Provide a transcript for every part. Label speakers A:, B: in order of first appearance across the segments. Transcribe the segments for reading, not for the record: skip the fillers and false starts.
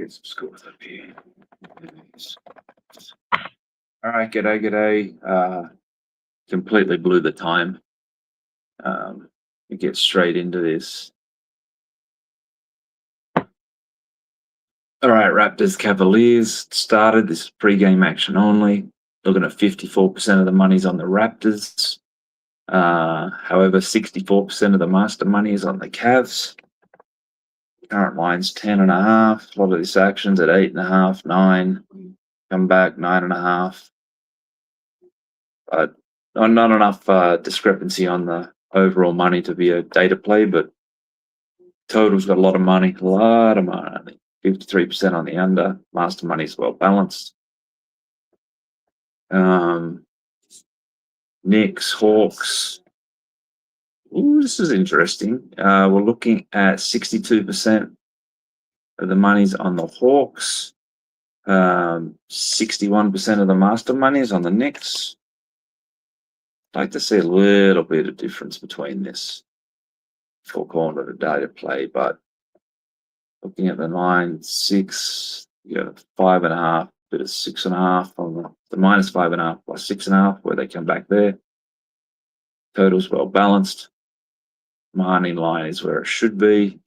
A: Get some scores up here. All right, g'day. Completely blew the time. We get straight into this. All right, Raptors Cavaliers started. This is pre-game action only. Looking at 54% of the money's on the Raptors. However, 64% of the master money is on the Cavs. Current line's 10.5. A lot of this action's at 8.5, 9. Come back 9.5. But not enough discrepancy on the overall money to be a data play, but total's got a lot of money. 53% on the under. Master money's well balanced. Knicks, Hawks. Ooh, this is interesting. We're looking at 62% of the money's on the Hawks. 61% of the master money is on the Knicks. I'd like to see a little bit of difference between this. For calling it a data play, but looking at the 9, 6, you got 5.5, bit of 6.5 on the minus 5.5 plus 6.5, where they come back there. Total's well balanced. Money line is where it should be.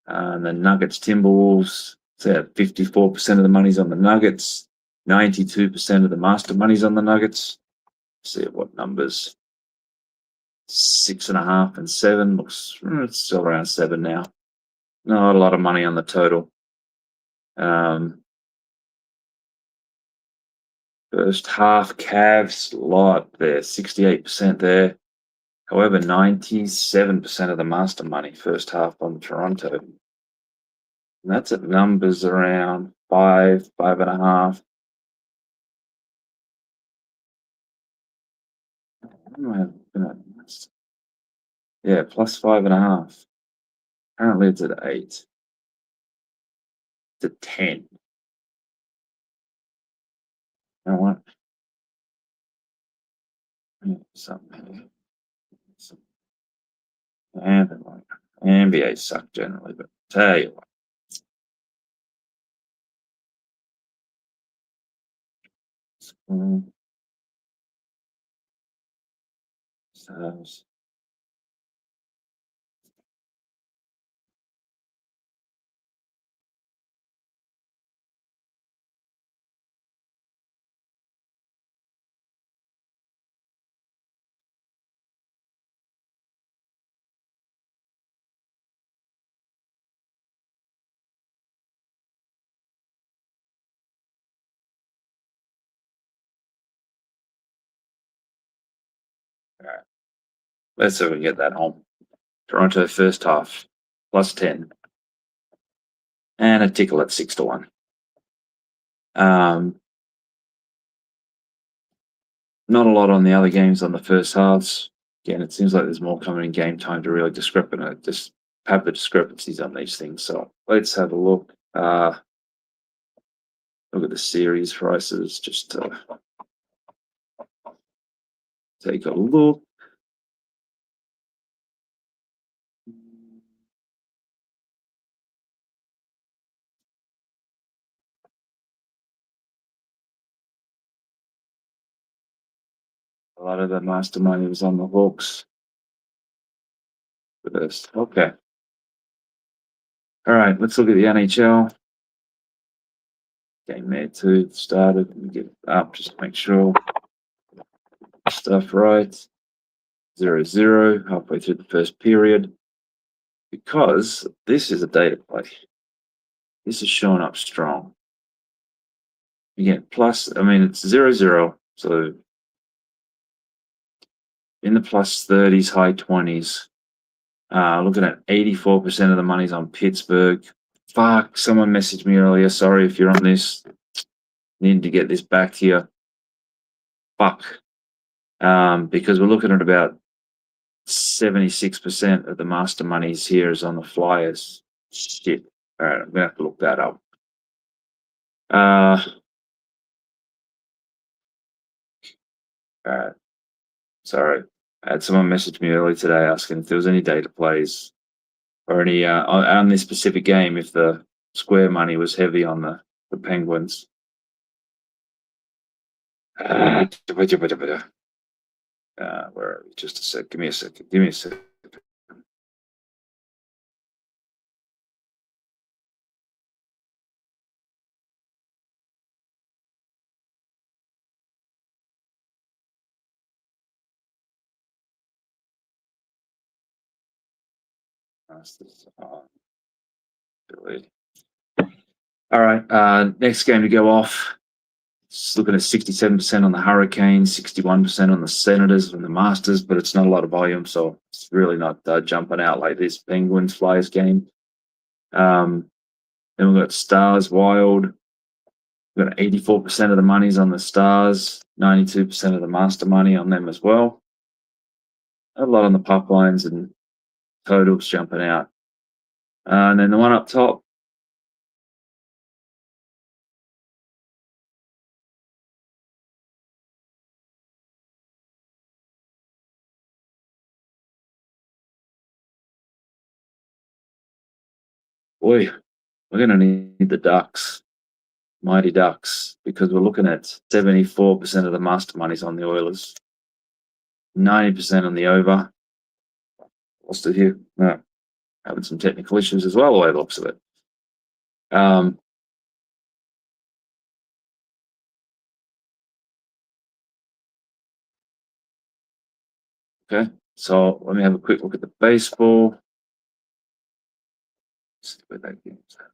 A: And the Nuggets Timberwolves, so 54% of the money's on the Nuggets, 92% of the master money's on the Nuggets. Let's see what numbers. 6.5 and 7 looks it's still around 7 now. Not a lot of money on the total. First half Cavs, a lot there, 68% there. However, 97% of the master money first half on Toronto. And that's at numbers around 5, 5.5. Yeah, plus 5.5. Apparently it's at 8. It's at 10. You know what? Something. NBA suck generally, but tell you what. Stars. All right. Let's see if we can get that home. Toronto first half, plus 10. And a tickle at 6-1. Not a lot on the other games on the first halves. Again, it seems like there's more coming in game time to really just have the discrepancies on these things. So let's have a look. Look at the series prices, just to take a look. A lot of the master money was on the Hawks first. Okay. All right, let's look at the NHL. Game there too started. Let me get it up just to make sure stuff right. 0-0 halfway through the first period. Because this is a data play. This is showing up strong. Again, plus, I mean, it's 0-0, so in the plus 30s, high 20s. Looking at 84% of the money's on Pittsburgh. Fuck, someone messaged me earlier. Sorry if you're on this. Need to get this back to you. Fuck. Because we're looking at about 76% of the master monies here is on the Flyers. Shit. All right, I'm going to have to look that up. All right. Sorry. I had someone message me earlier today asking if there was any data plays or any on this specific game, if the Square money was heavy on the Penguins. Where are we? Just a sec. Give me a second. Give me a second. Delete. All right. Next game to go off. Just looking at 67% on the Hurricanes, 61% on the Senators and the Masters, but it's not a lot of volume, so it's really not jumping out like this Penguins Flyers game. Then we've got Stars Wild. We've got 84% of the money's on the Stars, 92% of the Master money on them as well. A lot on the puck lines and totals jumping out. And then the one up top, boy, we're going to need the Ducks, Mighty Ducks, because we're looking at 74% of the Master money's on the Oilers, 90% on the over. Lost it here. No, having some technical issues as well, the way it looks of it. Okay, so let me have a quick look at the baseball. Let's see where that game's at.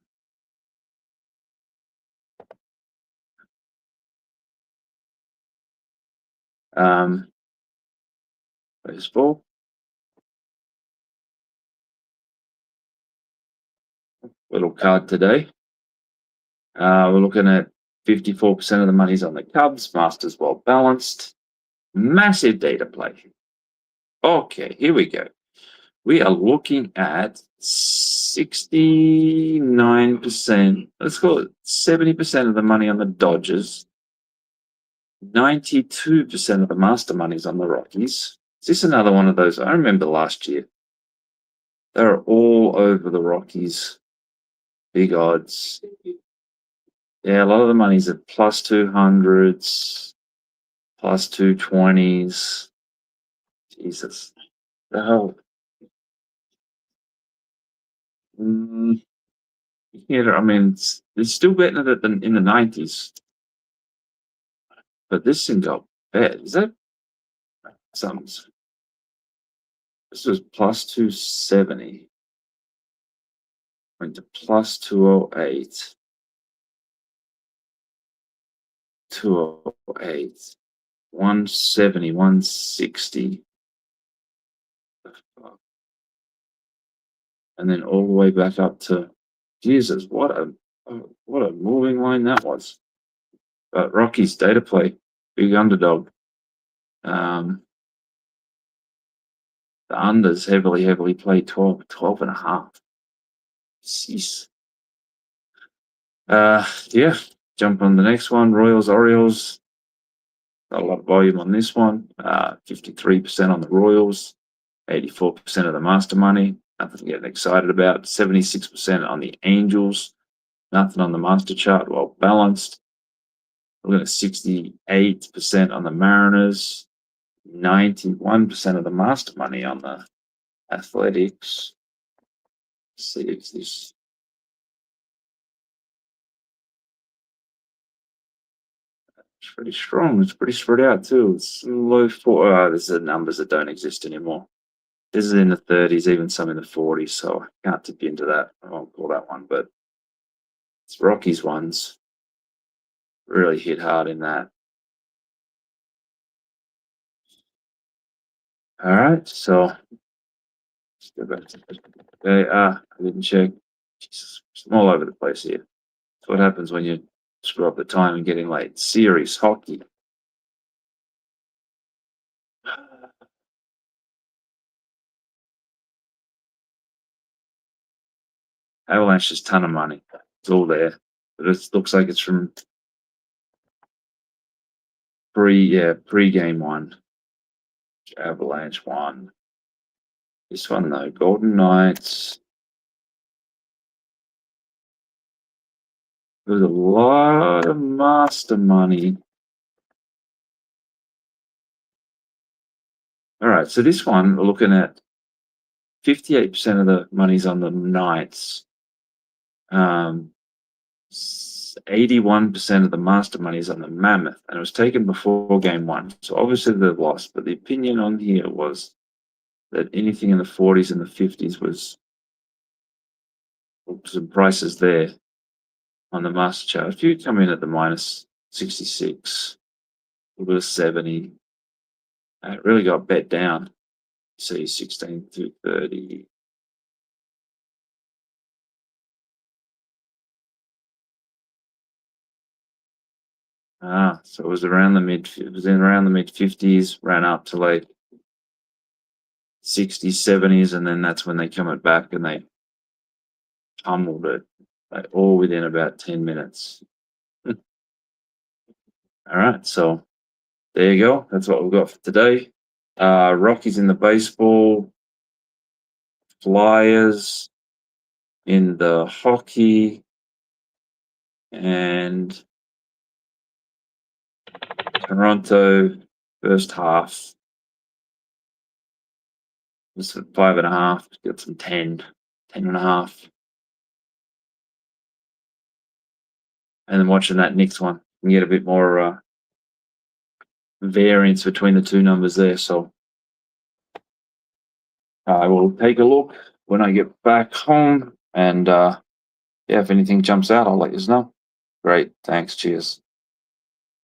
A: Baseball. Little card today. We're looking at 54% of the money's on the Cubs. Masters well balanced. Massive data play. Okay, here we go. We are looking at 69%. Let's call it 70% of the money on the Dodgers. 92% of the Master money's on the Rockies. Is this another one of those? I remember last year. They're all over the Rockies. Big odds. Yeah, a lot of the money's at plus 200s, plus 220s. Jesus. The hell. Yeah, I mean, it's still better than in the 90s. But this thing got bad. Is that something? This was plus 270. Went to plus 208. 208. 170, 160. And then all the way back up to Jesus, what a moving line that was. But Rocky's data play, big underdog. The unders heavily played 12 and a half. Jeez. Yeah, jump on the next one. Royals, Orioles. Got a lot of volume on this one. 53% on the Royals, 84% of the Master money. Nothing getting excited about. 76% on the Angels. Nothing on the Master chart. Well balanced. We're looking at 68% on the Mariners. 91% of the Master money on the Athletics. Let's see if this. It's pretty strong. It's pretty spread out too. It's low four. There's the numbers that don't exist anymore. This is in the 30s, even some in the 40s. So I can't tip into that. I won't call that one, but it's Rockies ones. Really hit hard in that. All right, so let's go back to okay. I didn't check. Jesus, I'm all over the place here. That's what happens when you screw up the time and getting late. Series hockey. Avalanche is a ton of money. It's all there. But it looks like it's from pre-game one. Avalanche one. This one though, Golden Knights. There's a lot of master money. All right, so this one, we're looking at 58% of the money's on the Knights. 81% of the master money is on the Mammoth, and it was taken before game one. So obviously they've lost, but the opinion on here was that anything in the 40s and the 50s was some prices there on the master chart. If you come in at the minus 66, a little bit of 70, it really got bet down. See 16 through 30. So it was around the mid 50s, ran up to like 60s, 70s, and then that's when they come it back and they pummeled it, like all within about 10 minutes. All right, so there you go. That's what we've got for today. Rockies in the baseball, Flyers in the hockey, and Toronto first half was 5.5, got some 10, 10.5. And then watching that next one, you can get a bit more variance between the two numbers there. So I will take a look when I get back home, and yeah, if anything jumps out, I'll let you know. Great, thanks, cheers.